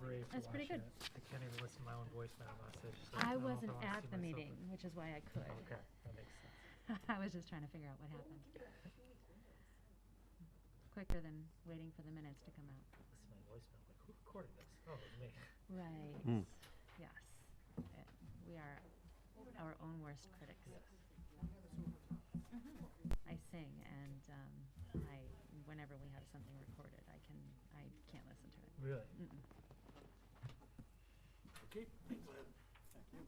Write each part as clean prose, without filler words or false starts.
brave for That's pretty watching good. it. I can't even listen to my own voicemail message. So I don't know if wasn't wanna at see the myself meeting, which is why I could. Okay, that makes sense. I was just trying to figure out what happened. Quicker than waiting for the minutes to come out. Listen to my voicemail, like, who recorded this? Oh, it was me. Right. Mm. Yes. We are our own worst critics. I sing, and whenever we have something recorded, I can't listen to it. Really? Mm-mm. Okay, thanks, Ed. Thank you.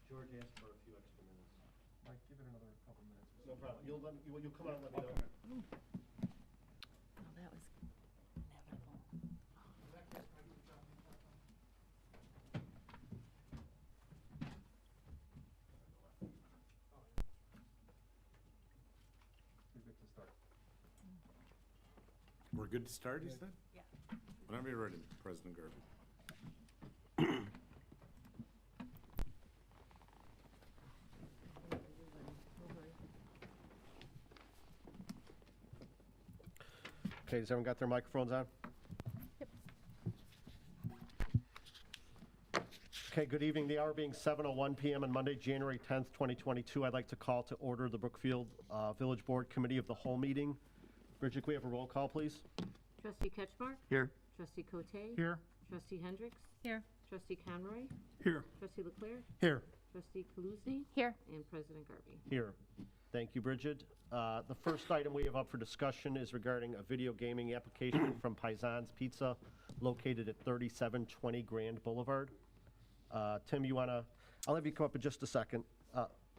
George asked for a few extra minutes. Mike, give it another couple minutes. No problem. You'll come out and let me know. Oh, that was inevitable. You're good to start. We're good to start, you said? Yeah. Whenever you're ready, President Garvey. Okay, has everyone got their microphones on? Yep. Okay, good evening. The hour being 7:01 PM on Monday, January 10th, 2022. I'd like to call to order the Brookfield Village Board Committee of the Whole meeting. Bridget, can we have a roll call, please? Trustee Ketchmark? Here. Trustee Cote? Here. Trustee Hendricks? Here. Trustee Conroy? Here. Trustee Leclerc? Here. Trustee Kaluzny? Here. And President Garvey. Here. Thank you, Bridget. The first item we have up for discussion is regarding a video gaming application from Paisans Pizza located at 3720 Grand Boulevard. Tim, I'll have you come up in just a second.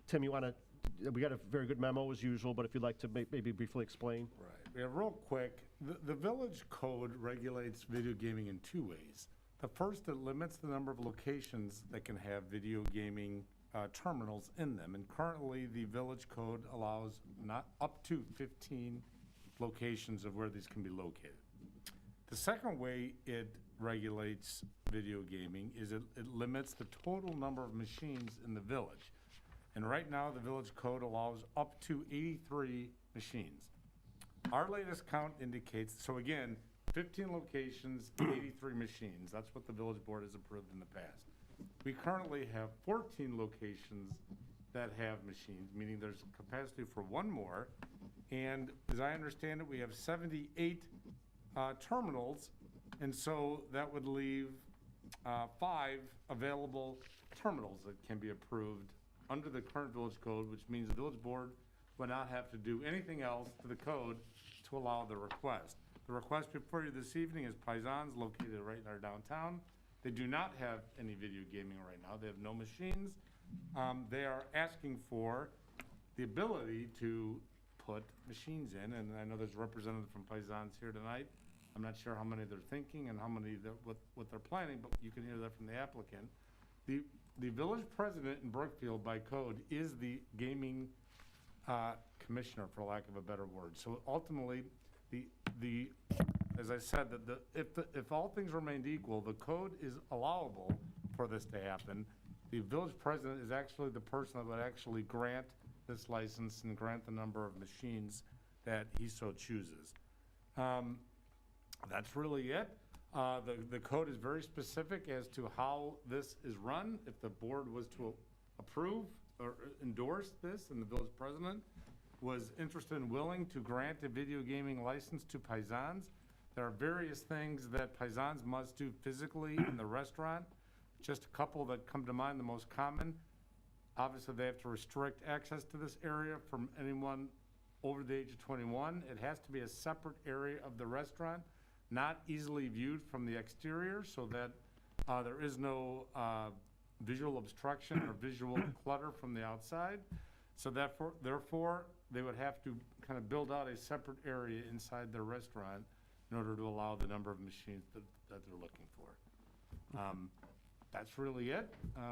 Tim, we got a very good memo as usual, but if you'd like to maybe briefly explain. Right. Yeah, real quick, the village code regulates video gaming in two ways. The first, it limits the number of locations that can have video gaming terminals in them. And currently, the village code allows not up to 15 locations of where these can be located. The second way it regulates video gaming is it limits the total number of machines in the village. And right now, the village code allows up to 83 machines. Our latest count indicates, so again, 15 locations, 83 machines. That's what the village board has approved in the past. We currently have 14 locations that have machines, meaning there's capacity for one more. And as I understand it, we have 78 terminals, and so that would leave 5 available terminals that can be approved under the current village code, which means the village board would not have to do anything else to the code to allow the request. The request before you this evening is Paisans, located right in our downtown. They do not have any video gaming right now. They have no machines. They are asking for the ability to put machines in, and I know there's a representative from Paisans here tonight. I'm not sure how many they're thinking and how many what they're planning, but you can hear that from the applicant. The village president in Brookfield by code is the gaming commissioner, for lack of a better word. So ultimately, as I said, if all things remained equal, the code is allowable for this to happen. The village president is actually the person that would actually grant this license and grant the number of machines that he so chooses. That's really it. The code is very specific as to how this is run. If the board was to approve or endorse this and the village president was interested and willing to grant a video gaming license to Paisans, there are various things that Paisans must do physically in the restaurant. Just a couple that come to mind, the most common. Obviously, they have to restrict access to this area from anyone over the age of 21. It has to be a separate area of the restaurant, not easily viewed from the exterior, so that There is no visual obstruction or visual clutter from the outside. So therefore, they would have to kind of build out a separate area inside their restaurant in order to allow the number of machines that they're looking for. That's really it.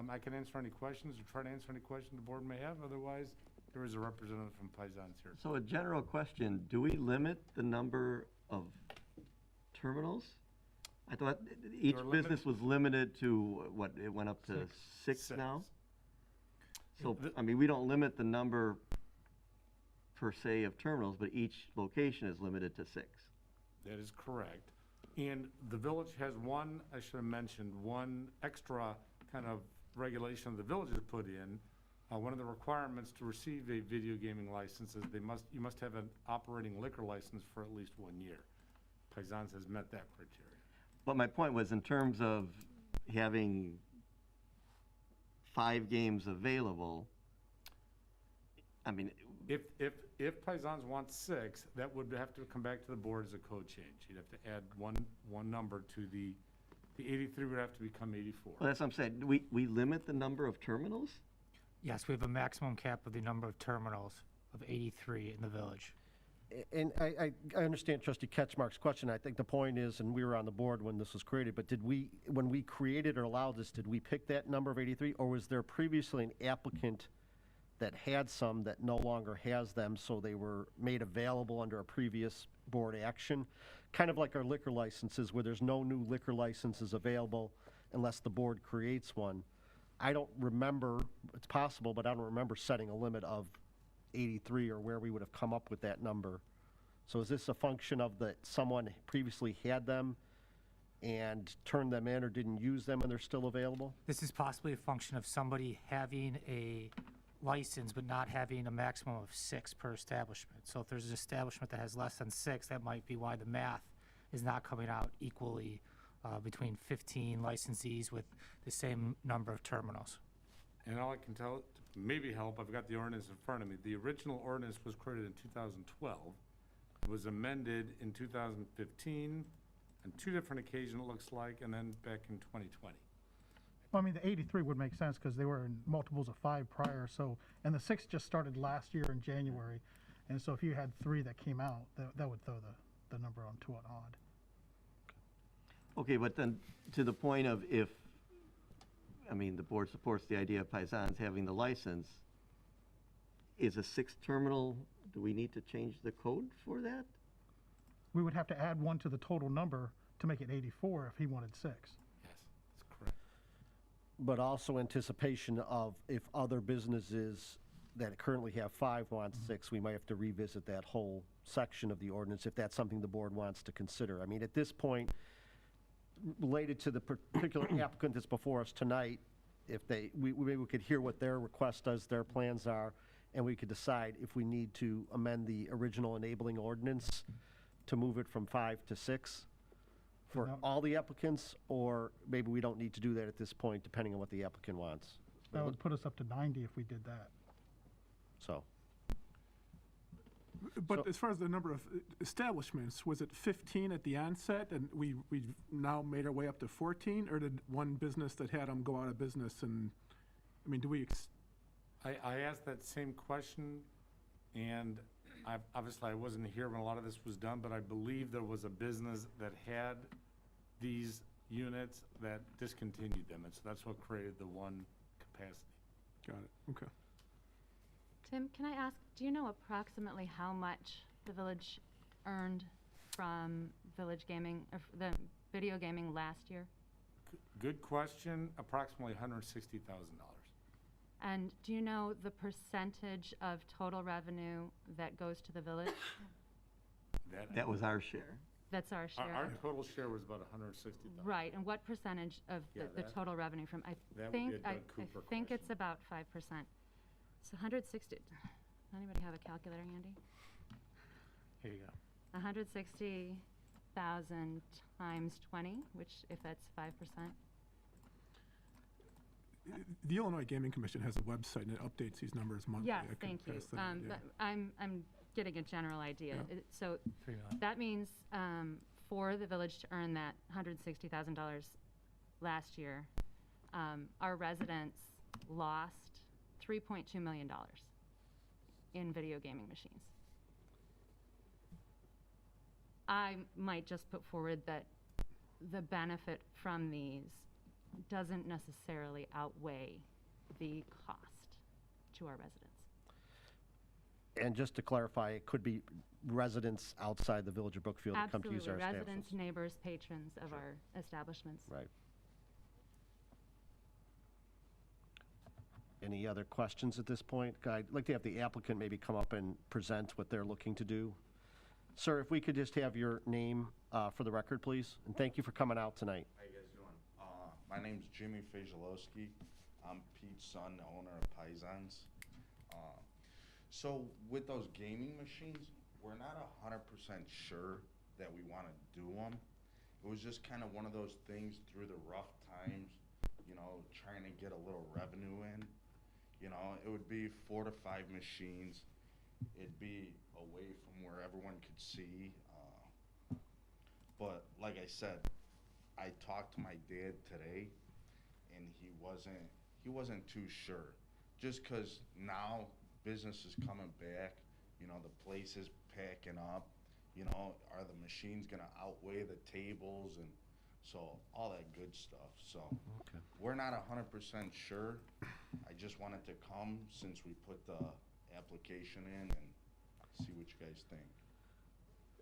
I can answer any questions or try to answer any questions the board may have. Otherwise, there is a representative from Paisans here. So a general question, do we limit the number of terminals? I thought each You're limit- business was limited to, what, it went up to six now? So, I mean, we don't limit the number per se of terminals, but each location is limited to 6. That is correct. And the village has one, I should have mentioned, one extra kind of regulation the village has put in. One of the requirements to receive a video gaming license is you must have an operating liquor license for at least 1 year. Paisans has met that criteria. But my point was, in terms of having 5 games available, I mean, If Paisans wants 6, that would have to come back to the board as a code change. You'd have to add one number to the 83 would have to become 84. well, that's what I'm saying. Do we limit the number of terminals? Yes, we have a maximum cap of the number of terminals of 83 in the village. And I understand Trustee Ketchmark's question. I think the point is, and we were on the board when this was created, but when we created or allowed this, did we pick that number of 83? Or was there previously an applicant that had some that no longer has them, so they were made available under a previous board action? Kind of like our liquor licenses, where there's no new liquor licenses available unless the board creates one. I don't remember, it's possible, but I don't remember setting a limit of 83 or where we would have come up with that number. So is this a function of that someone previously had them and turned them in or didn't use them and they're still available? This is possibly a function of somebody having a license but not having a maximum of 6 per establishment. So if there's an establishment that has less than 6, that might be why the math is not coming out equally between 15 licensees with the same number of terminals. And all I can tell, maybe help, I've got the ordinance in front of me. The original ordinance was created in 2012. It was amended in 2015 on 2 different occasions, it looks like, and then back in 2020. Well, I mean, the 83 would make sense because they were in multiples of 5 prior, so, and the 6 just started last year in January. And so if you had 3 that came out, that would throw the number onto an odd. Okay, but then to the point of if, I mean, the board supports the idea of Paisans having the license, is a 6th terminal, do we need to change the code for that? We would have to add 1 to the total number to make it 84 if he wanted 6. Yes, that's correct. But also anticipation of if other businesses that currently have 5 want 6, we might have to revisit that whole section of the ordinance if that's something the board wants to consider. I mean, at this point, related to the particular applicant that's before us tonight, if maybe we could hear what their request is, their plans are, and we could decide if we need to amend the original enabling ordinance to move it from 5 to 6 for No. all the applicants, or maybe we don't need to do that at this point, depending on what the applicant wants. That would put us up to 90 if we did that. So, But So- as far as the number of establishments, was it 15 at the onset, and we now made our way up to 14, or did one business that had them go out of business? And I mean, do we? I asked that same question, and obviously I wasn't here when a lot of this was done, but I believe there was a business that had these units that discontinued them, and so that's what created the 1 capacity. Got it. Okay. Tim, can I ask, do you know approximately how much the village earned from village gaming, or the video gaming last year? Good question, approximately $160,000. And do you know the percentage of total revenue that goes to the village? That was our share. That's our share. Our total share was about $160,000. Right, and what percentage of Yeah, the that- total revenue from, that would be a Doug Cooper I think question. it's about 5%. So 160, anybody have a calculator handy? Here you go. 160,000 times 20, which if that's 5%. The Illinois Gaming Commission has a website and it updates these numbers monthly. Yes, I can thank you. pass that on, yeah. But I'm getting a general idea. Yeah. So 3 million. that means for the village to earn that $160,000, last year, our residents lost $3.2 million in video gaming machines. I might just put forward that the benefit from these doesn't necessarily outweigh the cost to our residents. And just to clarify, it could be residents outside the Village of Brookfield that come to use our Absolutely, establishments. residents, neighbors, patrons of our establishments. Right. Any other questions at this point? I'd like to have the applicant maybe come up and present what they're looking to do. Sir, if we could just have your name for the record, please, and thank you for coming out tonight. How you guys doing? My name's Jimmy Fajalowski. I'm Pete's son, the owner of Paisans. So with those gaming machines, we're not 100% sure that we want to do them. It was just kind of one of those things through the rough times, you know, trying to get a little revenue in. You know, it would be 4 to 5 machines. It'd be away from where everyone could see. But like I said, I talked to my dad today, and he wasn't too sure. Just 'cause now business is coming back, you know, the place is packing up. You know, are the machines gonna outweigh the tables, and so all that good stuff. So Okay. we're not 100% sure. I just wanted to come since we put the application in and see what you guys think.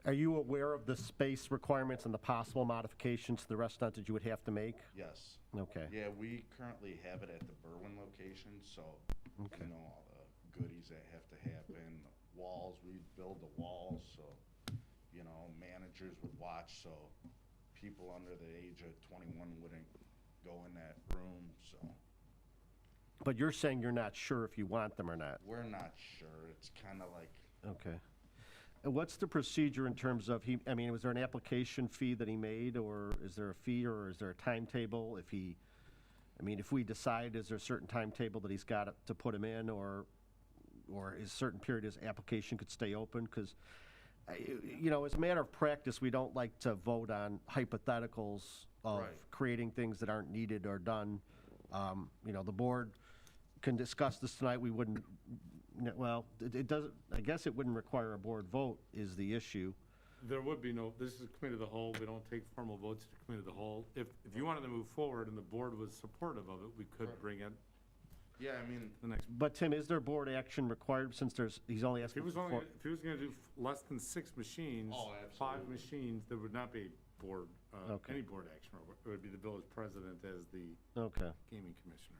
Are you aware of the space requirements and the possible modifications to the restaurant that you would have to make? Yes. Okay. Yeah, we currently have it at the Berwyn location, so Okay. you know all the goodies that have to happen. Walls, we build the walls, so you know managers would watch, so people under the age of 21 wouldn't go in that room. So But you're saying you're not sure if you want them or not? we're not sure. It's kind of like Okay. And what's the procedure in terms of, was there an application fee that he made, or is there a fee, or is there a timetable? If we decide, is there a certain timetable that he's got to put him in, or is a certain period his application could stay open? Because, as a matter of practice, we don't like to vote on hypotheticals of Right. creating things that aren't needed or done. The board can discuss this tonight. We wouldn't, well, it doesn't, I guess it wouldn't require a board vote is the issue. There would be no, this is a committee of the whole, we don't take formal votes to committee of the whole. If you wanted to move forward and the board was supportive of it, we could Right. bring it yeah. I mean, the next. But Tim, is there board action required since he's only If he asking was for only, four? if he was gonna do less than 6 machines, Oh, 5 absolutely. machines, there would not be board, Okay. any board action. It would be the village president as the Okay. gaming commissioner.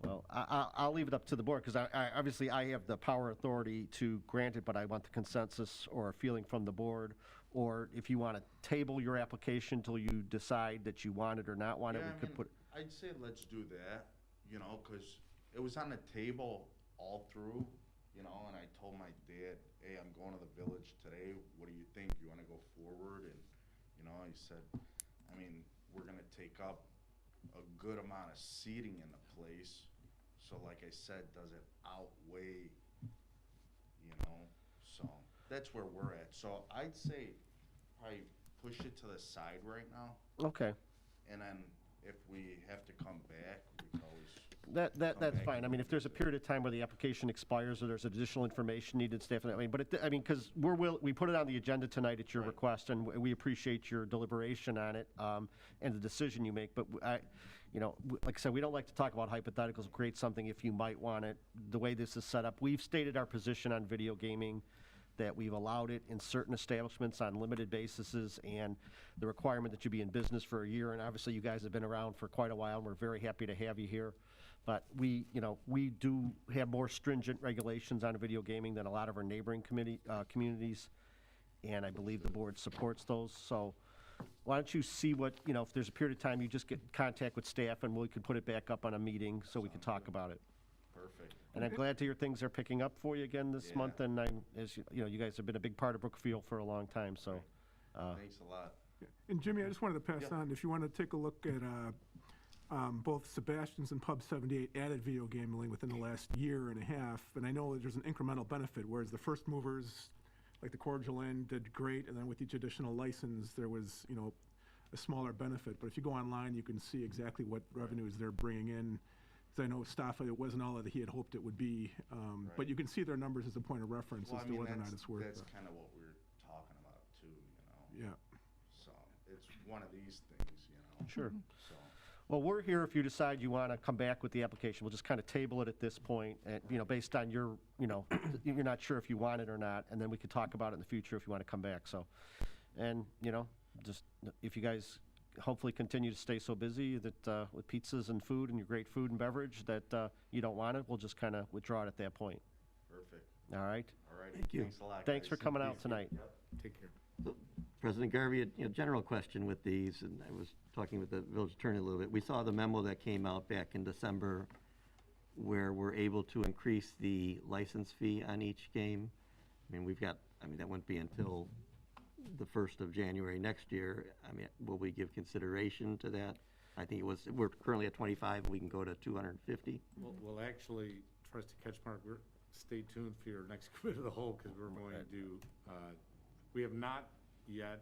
Well, I'll leave it up to the board, because obviously I have the power authority to grant it, but I want the consensus or a feeling from the board. Or if you want to table your application till you decide that you want it or not want it, yeah, we could put, I'd say let's do that. You know, 'cause it was on the table all through. You know, and I told my dad, "Hey, I'm going to the village today. What do you think? You want to go forward?" And he said, we're gonna take up a good amount of seating in the place. So like I said, does it outweigh, so that's where we're at. So I'd say probably push it to the side right now. okay. And then if we have to come back, we can always, That's back fine. and If there's a period of time where the application expires or there's additional information needed, staff, because we put it on the agenda tonight at your Right. request, and we appreciate your deliberation on it, and the decision you make, but like I said, we don't like to talk about hypotheticals, create something if you might want it. The way this is set up, we've stated our position on video gaming, that we've allowed it in certain establishments on limited bases, and the requirement that you be in business for a year, and obviously you guys have been around for quite a while, and we're very happy to have you here. But we do have more stringent regulations on video gaming than a lot of our neighboring communities, and I believe the board supports those. So why don't you see what, if there's a period of time, you just get in contact with staff, and we can put it back up on a meeting so we can talk about it. perfect. And I'm glad to hear things are picking up for you again this Yeah. month, and you guys have been a big part of Brookfield for a long time, so. Thanks a lot. And Jimmy, I just wanted to pass Yeah. on, if you want to take a look at both Sebastian's and Pub 78 added video gambling within the last year and a half, and I know that there's an incremental benefit, whereas the first movers, like the Cordial Inn, did great, and then with each additional license, there was, a a smaller benefit. But if you go online, you can see exactly what revenues they're bringing in. Because I know Staffa, it wasn't all that he had hoped it would be. But you can see their numbers as a point of reference Well, as I to mean, whether or not it's worth that's it. kind of what we're talking about too, you know? Yeah. So it's one of these things, you know? Sure. So, Well, we're here if you decide you want to come back with the application. We'll just kind of table it at this point, and, based on your, you're not sure if you want it or not, and then we could talk about it in the future if you want to come back, so. And, just if you guys hopefully continue to stay so busy that, with pizzas and food and your great food and beverage that you don't want it, we'll just kind of withdraw it at that point. perfect. All right? All right. Thank you. Thanks a lot, Thanks for guys. coming out tonight. Take care. President Garvey, general question with these, and I was talking with the village attorney a little bit. We saw the memo that came out back in December where we're able to increase the license fee on each game. I mean, that wouldn't be until the 1st of January next year. I mean, will we give consideration to that? I think we're currently at 25, we can go to 250. Well, actually, trustee Ketchmark, stay tuned for your next committee of the whole, because we're going to do, we have not yet,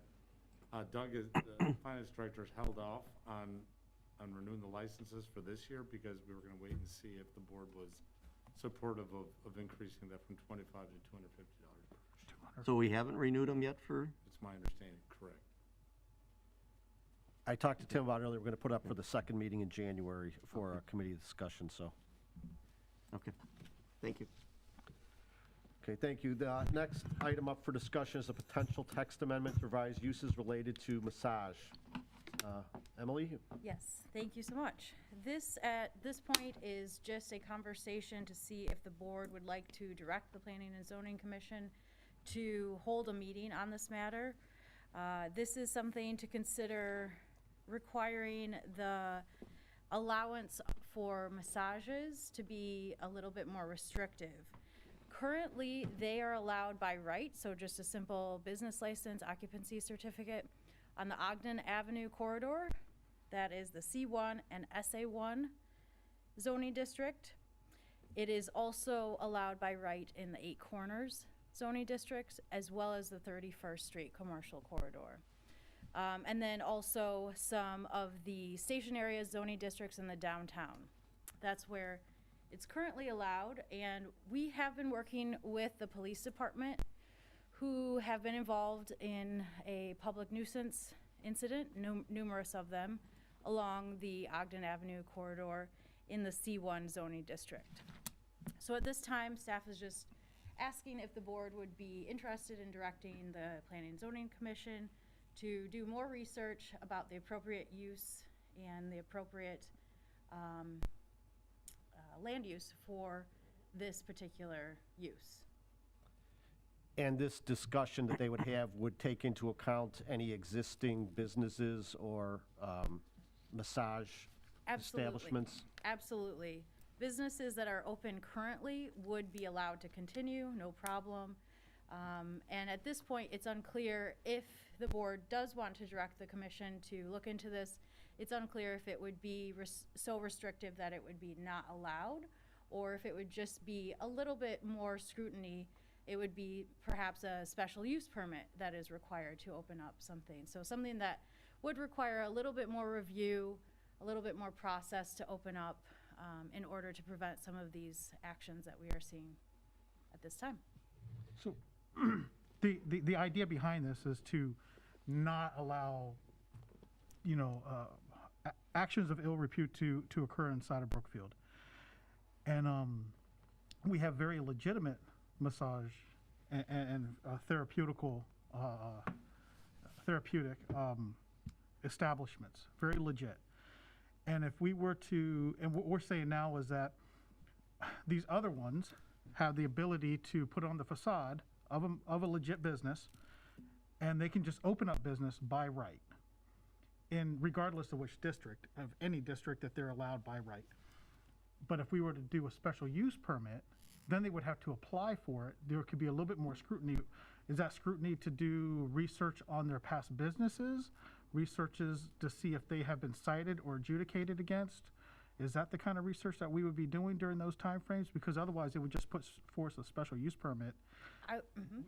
Doug, the finance director, has held off on renewing the licenses for this year because we were going to wait and see if the board was supportive of increasing that from $25 to $250. So we haven't renewed them yet for? It's my understanding, correct. I talked to Tim about it earlier, we're going to put up for the second meeting in January for a committee discussion, so. Okay, thank you. Okay, thank you. The next item up for discussion is a potential text amendment to revise uses related to massage. Emily? Yes, thank you so much. This, at this point, is just a conversation to see if the board would like to direct the Planning and Zoning Commission to hold a meeting on this matter. This is something to consider requiring the allowance for massages to be a little bit more restrictive. Currently, they are allowed by right, so just a simple business license, occupancy certificate, on the Ogden Avenue corridor. That is the C1 and SA1 zoning district. It is also allowed by right in the 8 Corners zoning districts, as well as the 31st Street commercial corridor. And then also some of the station area zoning districts in the downtown. That's where it's currently allowed, and we have been working with the police department, who have been involved in a public nuisance incident, numerous of them, along the Ogden Avenue corridor in the C1 zoning district. So at this time, staff is just asking if the board would be interested in directing the Planning and Zoning Commission to do more research about the appropriate use and the appropriate land use for this particular use. And this discussion that they would have would take into account any existing businesses or massage establishments? Absolutely. Businesses that are open currently would be allowed to continue, no problem. And at this point, it's unclear if the board does want to direct the commission to look into this. It's unclear if it would be so restrictive that it would be not allowed, or if it would just be a little bit more scrutiny. It would be perhaps a special use permit that is required to open up something. So something that would require a little bit more review, a little bit more process to open up in order to prevent some of these actions that we are seeing at this time. So the idea behind this is to not allow, actions of ill repute to occur inside of Brookfield. And we have very legitimate massage and therapeutic establishments, very legit. And if we were to, and what we're saying now is that these other ones have the ability to put on the facade of a legit business, and they can just open up business by right, in regardless of which district, of any district that they're allowed by right. But if we were to do a special use permit, then they would have to apply for it. There could be a little bit more scrutiny. Is that scrutiny to do research on their past businesses, researches to see if they have been cited or adjudicated against? Is that the kind of research that we would be doing during those timeframes? Because otherwise, it would just put forth a special use permit.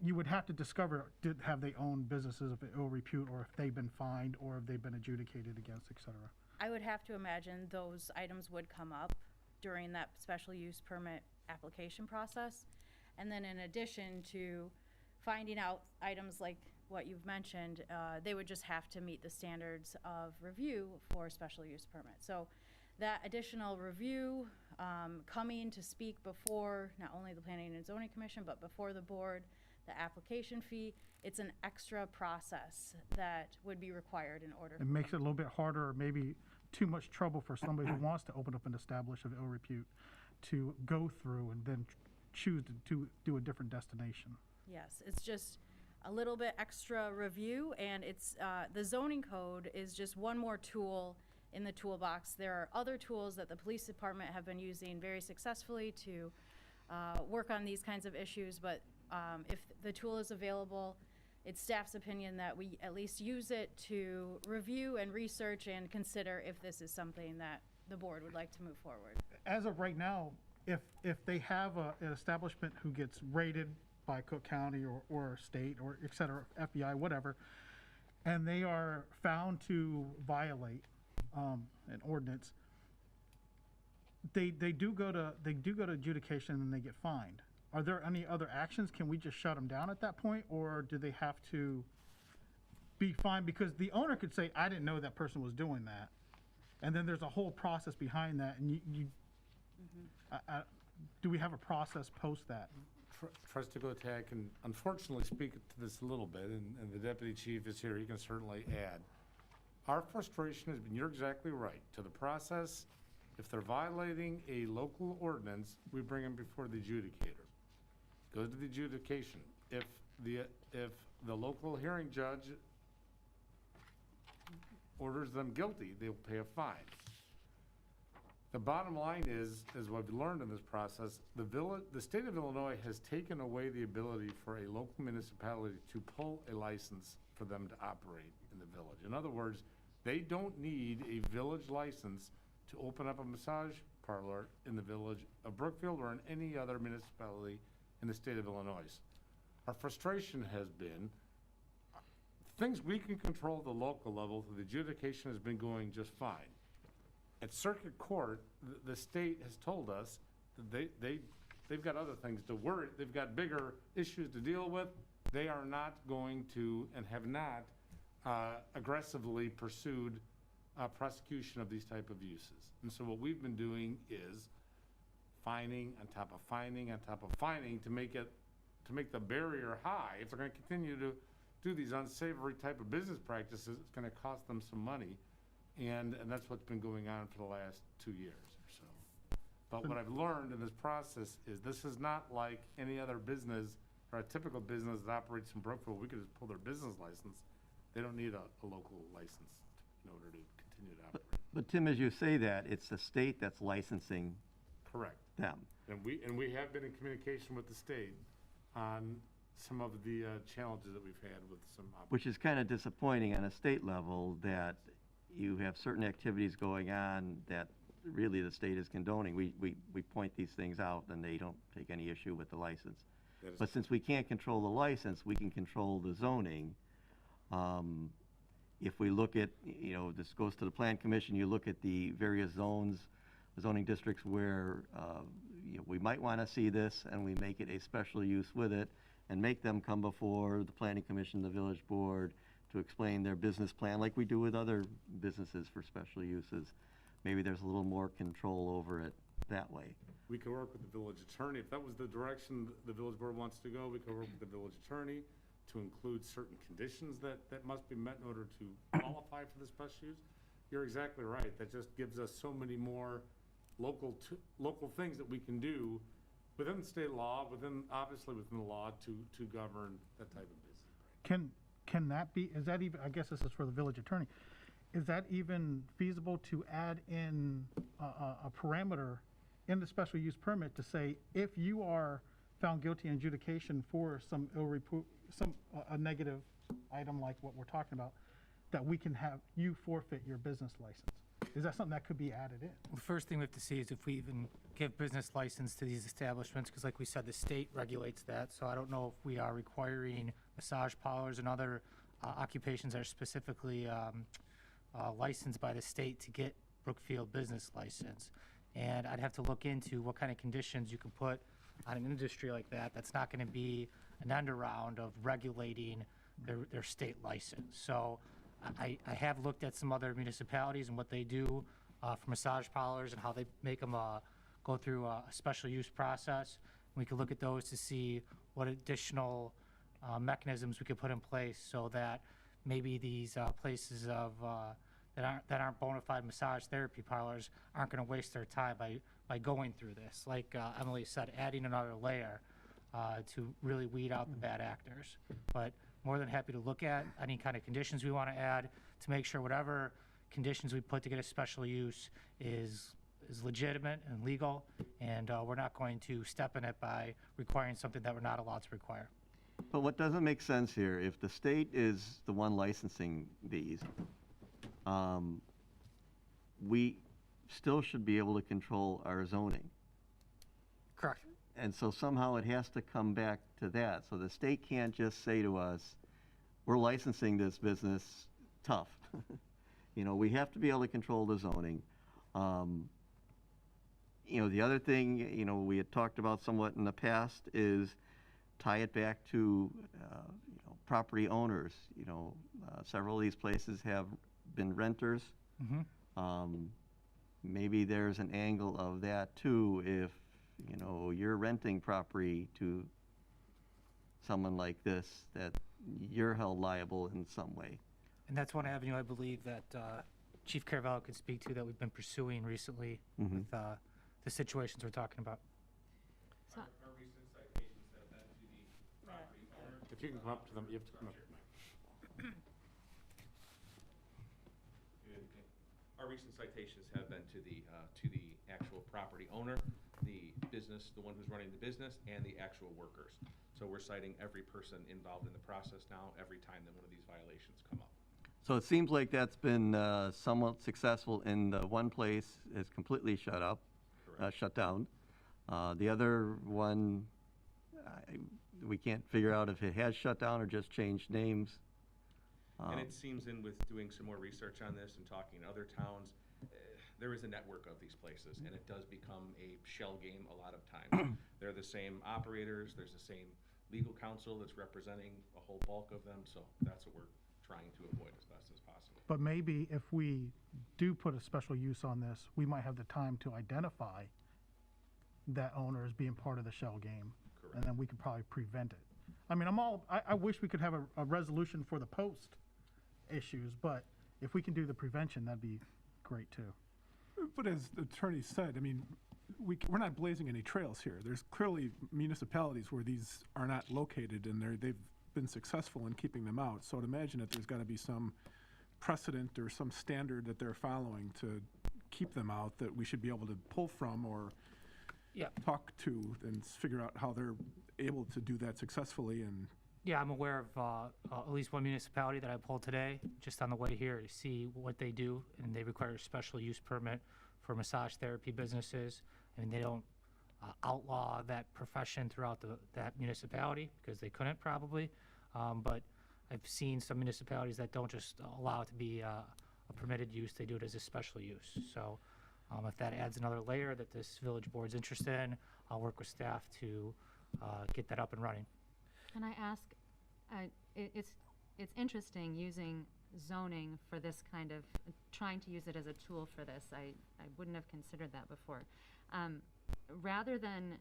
You would have to discover, have they owned businesses of ill repute, or if they've been fined, or if they've been adjudicated against, et cetera. I would have to imagine those items would come up during that special use permit application process. And then in addition to finding out items like what you've mentioned, they would just have to meet the standards of review for a special use permit. So that additional review, coming to speak before not only the Planning and Zoning Commission, but before the board, the application fee, it's an extra process that would be required in order. It makes it a little bit harder, or maybe too much trouble for somebody who wants to open up and establish of ill repute to go through and then choose to do a different destination. Yes, it's just a little bit extra review, and it's, the zoning code is just one more tool in the toolbox. There are other tools that the police department have been using very successfully to work on these kinds of issues, but if the tool is available, it's staff's opinion that we at least use it to review and research and consider if this is something that the board would like to move forward. As of right now, if they have an establishment who gets raided by Cook County or state or et cetera, FBI, whatever, and they are found to violate an ordinance, they do go to adjudication and they get fined. Are there any other actions? Can we just shut them down at that point, or do they have to be fined? Because the owner could say, I didn't know that person was doing that. And then there's a whole process behind that, and do we have a process post that? Trustee Gotek can unfortunately speak to this a little bit, and the deputy chief is here, he can certainly add. Our frustration has been, you're exactly right, to the process, if they're violating a local ordinance, we bring them before the adjudicator. Goes to the adjudication. If the local hearing judge orders them guilty, they'll pay a fine. The bottom line is what we've learned in this process, the state of Illinois has taken away the ability for a local municipality to pull a license for them to operate in the village. In other words, they don't need a village license to open up a massage parlor in the village of Brookfield or in any other municipality in the state of Illinois. Our frustration has been, things we can control at the local level, the adjudication has been going just fine. At circuit court, the state has told us that they've got other things to worry, they've got bigger issues to deal with. They are not going to, and have not aggressively pursued prosecution of these type of uses. And so what we've been doing is fining on top of fining on top of fining to make the barrier high. If they're going to continue to do these unsavory type of business practices, it's going to cost them some money. And that's what's been going on for the last 2 years or so. But what I've learned in this process is this is not like any other business or a typical business that operates in Brookfield. We could just pull their business license. They don't need a local license in order to continue to operate. But Tim, as you say that, it's the state that's licensing Correct. them. And we have been in communication with the state on some of the challenges that we've had with some operators. Which is kind of disappointing on a state level that you have certain activities going on that really the state is condoning. We point these things out and they don't take any issue with the license. But since we can't control the license, we can control the zoning. If we look at, this goes to the Plan Commission, you look at the various zoning districts where we might want to see this, and we make it a special use with it, and make them come before the Planning Commission, the Village Board, to explain their business plan, like we do with other businesses for special uses. Maybe there's a little more control over it that way. We could work with the village attorney. If that was the direction the village board wants to go, we could work with the village attorney to include certain conditions that must be met in order to qualify for the special use. You're exactly right. That just gives us so many more local things that we can do within state law, obviously within the law to govern that type of business. Can that be, is that even, I guess this is for the village attorney, is that even feasible to add in a parameter in the special use permit to say, if you are found guilty in adjudication for some a negative item like what we're talking about, that we can have you forfeit your business license? Is that something that could be added in? The first thing we have to see is if we even give business license to these establishments, because like we said, the state regulates that, so I don't know if we are requiring massage parlors and other occupations that are specifically licensed by the state to get Brookfield business license. And I'd have to look into what kind of conditions you can put on an industry like that that's not going to be an end around of regulating their state license. So I have looked at some other municipalities and what they do for massage parlors and how they make them go through a special use process. We could look at those to see what additional mechanisms we could put in place so that maybe these places of that aren't bona fide massage therapy parlors aren't going to waste their time by going through this. Like Emily said, adding another layer to really weed out the bad actors. But more than happy to look at any kind of conditions we want to add to make sure whatever conditions we put to get a special use is legitimate and legal, and we're not going to step in it by requiring something that we're not allowed to require. But what doesn't make sense here, if the state is the one licensing these, we still should be able to control our zoning. Correct. And so somehow it has to come back to that. So the state can't just say to us, we're licensing this business, tough. You know, we have to be able to control the zoning. You know, the other thing, you know, we had talked about somewhat in the past is tie it back to, you know, property owners. You know, several of these places have been renters. Maybe there's an angle of that too if, you know, you're renting property to someone like this, that you're held liable in some way. And that's one avenue I believe that Chief Carvalho could speak to that we've been pursuing recently with the situations we're talking about. So, Our recent citations have been to the property owner. If you can come up to them, you have to come up. Our recent citations have been to the actual property owner, the business, the one who's running the business, and the actual workers. So we're citing every person involved in the process now, every time that one of these violations come up. So it seems like that's been somewhat successful in the one place is completely shut up, shut down. The other one, we can't figure out if it has shut down or just changed names. And it seems in with doing some more research on this and talking to other towns, there is a network of these places, and it does become a shell game a lot of times. They're the same operators, there's the same legal counsel that's representing a whole bulk of them, so that's what we're trying to avoid as best as possible. But maybe if we do put a special use on this, we might have the time to identify that owner as being part of the shell game. Correct. And then we could probably prevent it. I mean, I wish we could have a resolution for the post issues, but if we can do the prevention, that'd be great too. But as the attorney said, I mean, we're not blazing any trails here. There's clearly municipalities where these are not located, and they've been successful in keeping them out. So I'd imagine that there's got to be some precedent or some standard that they're following to keep them out that we should be able to pull from or talk to and figure out how they're able to do that successfully. And Yeah, I'm aware of at least one municipality that I pulled today, just on the way here to see what they do, and they require a special use permit for massage therapy businesses. I mean, they don't outlaw that profession throughout that municipality, because they couldn't probably, but I've seen some municipalities that don't just allow it to be a permitted use, they do it as a special use. So if that adds another layer that this village board's interested in, I'll work with staff to get that up and running. can I ask, it's interesting using zoning for this kind of, trying to use it as a tool for this. I wouldn't have considered that before. Rather than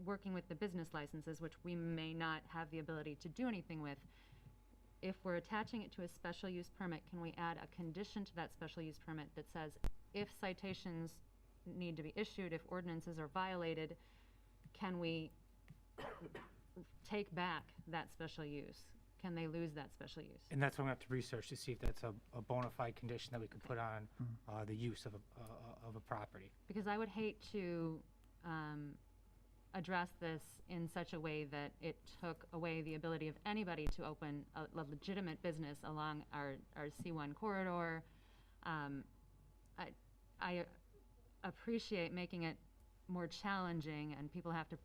working with the business licenses, which we may not have the ability to do anything with, if we're attaching it to a special use permit, can we add a condition to that special use permit that says if citations need to be issued, if ordinances are violated, can we take back that special use? Can they lose that special use? And that's what we have to research to see if that's a bona fide condition that we could put on the use of a property. Because I would hate to address this in such a way that it took away the ability of anybody to open a legitimate business along our C1 corridor. I appreciate making it more challenging and people have to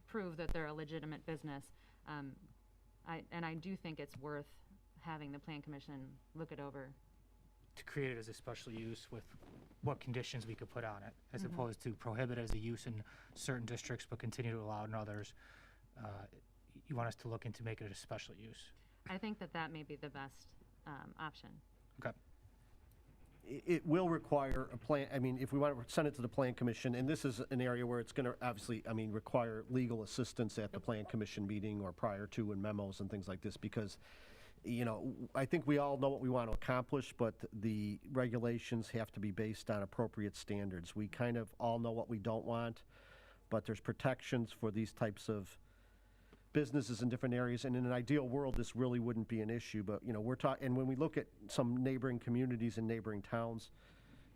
prove that they're a legitimate business. And I do think it's worth having the Plan Commission look it over. To create it as a special use with what conditions we could put on it, as opposed to prohibit it as a use in certain districts but continue to allow it in others. You want us to look into making it a special use. I think that that may be the best option. Okay. It will require a plan, I mean, if we want to send it to the Plan Commission, and this is an area where it's going to obviously, I mean, require legal assistance at the Plan Commission meeting or prior to, and memos and things like this, because, you know, I think we all know what we want to accomplish, but the regulations have to be based on appropriate standards. We kind of all know what we don't want, but there's protections for these types of businesses in different areas, and in an ideal world, this really wouldn't be an issue, but, you know, we're talking, and when we look at some neighboring communities and neighboring towns,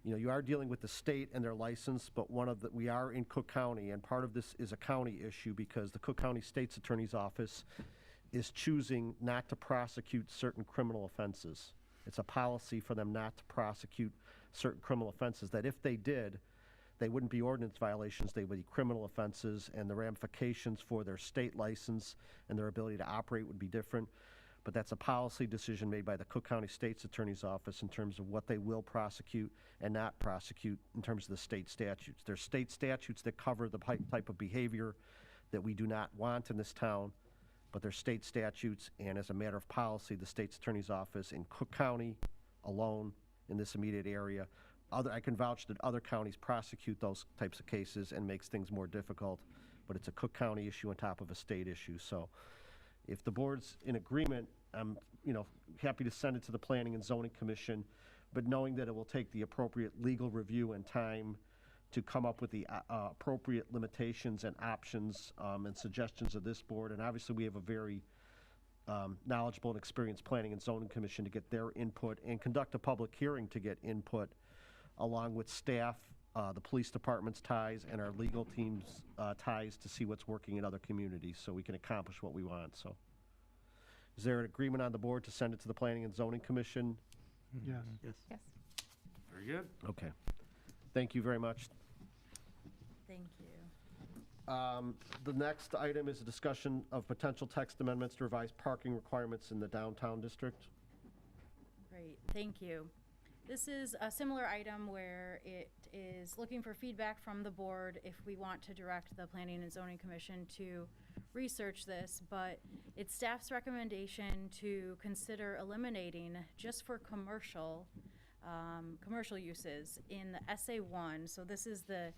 you know, you are dealing with the state and their license, but we are in Cook County, and part of this is a county issue because the Cook County State's Attorney's Office is choosing not to prosecute certain criminal offenses. It's a policy for them not to prosecute certain criminal offenses, that if they did, they wouldn't be ordinance violations, they would be criminal offenses, and the ramifications for their state license and their ability to operate would be different. But that's a policy decision made by the Cook County State's Attorney's Office in terms of what they will prosecute and not prosecute in terms of the state statutes. There's state statutes that cover the type of behavior that we do not want in this town, but there's state statutes, and as a matter of policy, the State's Attorney's Office in Cook County alone in this immediate area, I can vouch that other counties prosecute those types of cases and makes things more difficult, but it's a Cook County issue on top of a state issue. So if the board's in agreement, I'm, you know, happy to send it to the Planning and Zoning Commission, but knowing that it will take the appropriate legal review and time to come up with the appropriate limitations and options and suggestions of this board. And obviously we have a very knowledgeable and experienced Planning and Zoning Commission to get their input and conduct a public hearing to get input, along with staff, the police department's ties, and our legal team's ties to see what's working in other communities so we can accomplish what we want. So is there an agreement on the board to send it to the Planning and Zoning Commission? Yes. Yes. Yes. Very good. Okay. Thank you very much. Thank you. The next item is a discussion of potential text amendments to revise parking requirements in the downtown district. Great, thank you. This is a similar item where it is looking for feedback from the board if we want to direct the Planning and Zoning Commission to research this, but it's staff's recommendation to consider eliminating, just for commercial uses, in the SA1. So this is the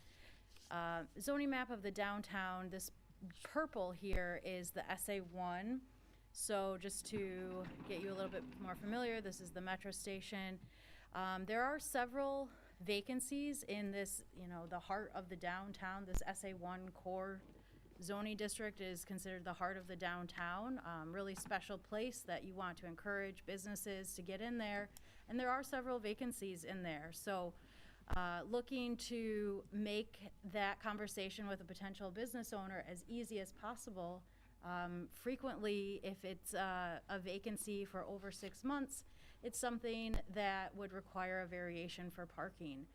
zoning map of the downtown. This purple here is the SA1. So just to get you a little bit more familiar, this is the metro station. There are several vacancies in this, you know, the heart of the downtown. This SA1 core zoning district is considered the heart of the downtown. Really special place that you want to encourage businesses to get in there. And there are several vacancies in there. So looking to make that conversation with a potential business owner as easy as possible. Frequently, if it's a vacancy for over 6 months, it's something that would require a variation for parking.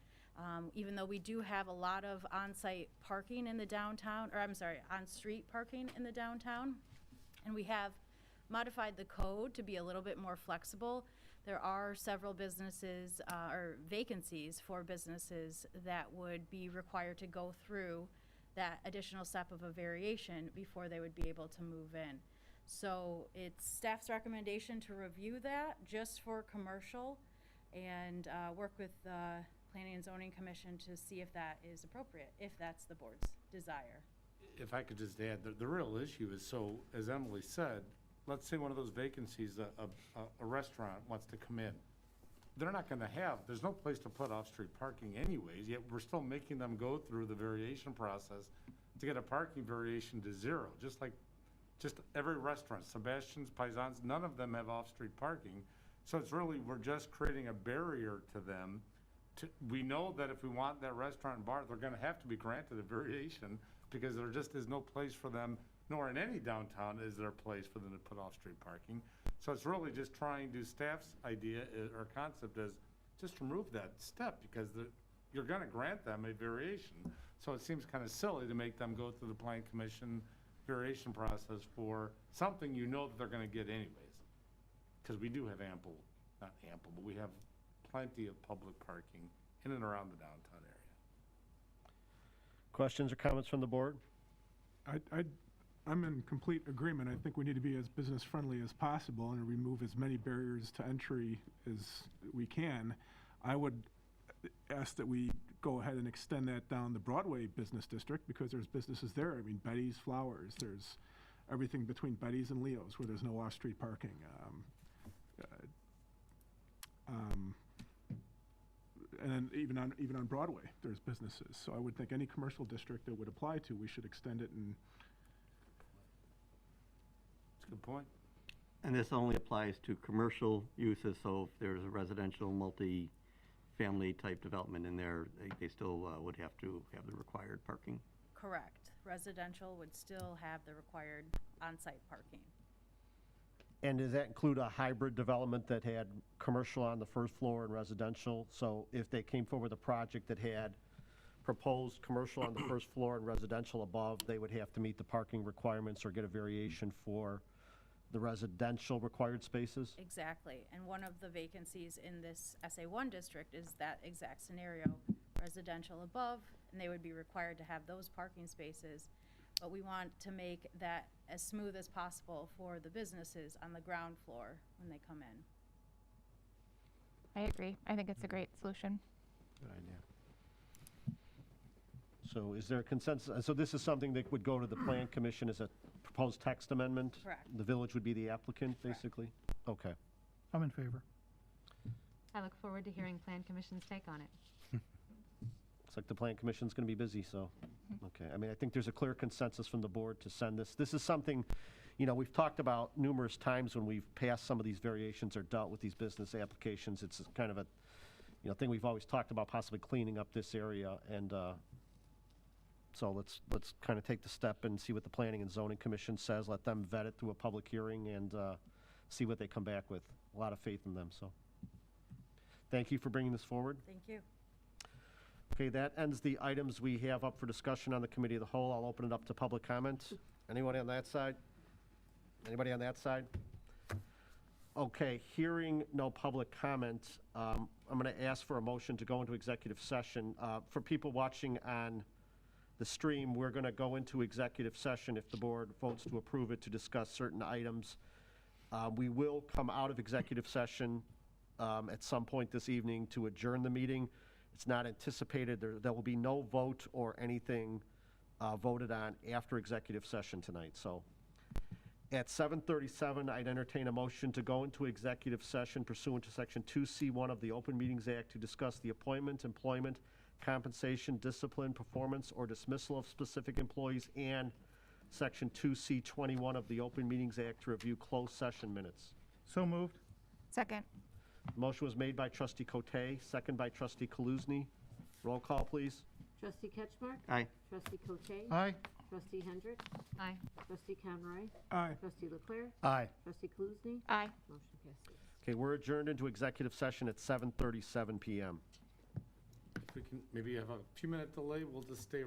Even though we do have a lot of on-site parking in the downtown, or I'm sorry, on-street parking in the downtown, and we have modified the code to be a little bit more flexible, there are several businesses or vacancies for businesses that would be required to go through that additional step of a variation before they would be able to move in. So it's staff's recommendation to review that just for commercial and work with the Planning and Zoning Commission to see if that is appropriate, if that's the board's desire. If I could just add, the real issue is, so, as Emily said, let's say one of those vacancies, a restaurant wants to come in. They're not gonna have, there's no place to put off-street parking anyways, yet we're still making them go through the variation process to get a parking variation to 0, just every restaurant, Sebastian's, Paisans, none of them have off-street parking. So it's really, we're just creating a barrier to them. We know that if we want that restaurant and bar, they're gonna have to be granted a variation because there just is no place for them, nor in any downtown is there a place for them to put off-street parking. So it's really just trying to, staff's idea or concept is just remove that step because you're gonna grant them a variation. So it seems kind of silly to make them go through the plan commission variation process for something you know that they're gonna get anyways. Because we do have not ample, but we have plenty of public parking in and around the downtown area. Questions or comments from the board? I'm in complete agreement. I think we need to be as business-friendly as possible and remove as many barriers to entry as we can. I would ask that we go ahead and extend that down the Broadway Business District, because there's businesses there. I mean, Betty's Flowers, there's everything between Betty's and Leo's where there's no off-street parking. And then even on Broadway, there's businesses. So I would think any commercial district that would apply to, we should extend it. And That's a good point. And this only applies to commercial uses, so if there's a residential, multi-family type development in there, they still would have to have the required parking? Correct. Residential would still have the required on-site parking. And does that include a hybrid development that had commercial on the first floor and residential? So if they came forward with a project that had proposed commercial on the first floor and residential above, they would have to meet the parking requirements or get a variation for the residential required spaces? Exactly. And one of the vacancies in this SA1 district is that exact scenario, residential above, and they would be required to have those parking spaces. But we want to make that as smooth as possible for the businesses on the ground floor when they come in. I agree. I think it's a great solution. Good idea. So is there a consensus? So this is something that would go to the Plan Commission as a proposed text amendment? Correct. The village would be the applicant, Correct. basically? Okay. I'm in favor. I look forward to hearing Plan Commission's take on it. Looks like the Plan Commission's going to be busy, so, okay. I mean, I think there's a clear consensus from the board to send this. This is something, you know, we've talked about numerous times when we've passed some of these variations or dealt with these business applications. It's kind of a, you know, thing we've always talked about, possibly cleaning up this area. And so let's kind of take the step and see what the Planning and Zoning Commission says. Let them vet it through a public hearing and see what they come back with. A lot of faith in them, so. Thank you for bringing this forward. Thank you. Okay, that ends the items we have up for discussion on the Committee of the Whole. I'll open it up to public comment. Anybody on that side? Anybody on that side? Okay, hearing no public comment, I'm going to ask for a motion to go into executive session. For people watching on the stream, we're going to go into executive session if the board votes to approve it to discuss certain items. We will come out of executive session at some point this evening to adjourn the meeting. It's not anticipated. There will be no vote or anything voted on after executive session tonight. So at 7:37, I'd entertain a motion to go into executive session pursuant to Section 2C1 of the Open Meetings Act to discuss the appointment, employment, compensation, discipline, performance, or dismissal of specific employees, and Section 2C21 of the Open Meetings Act to review closed session minutes. So moved. Second. Motion was made by Trustee Cote, second by Trustee Kaluzny. Roll call, please. Trustee Ketchmark? Aye. Trustee Cote? Aye. Trustee Hendrick? Aye. Trustee Conroy? aye. Trustee Leclerc? Aye. Trustee Kaluzny? Aye. Motion passes. Okay, we're adjourned into executive session at 7:37 PM. If we can maybe have a few minute delay, we'll just stay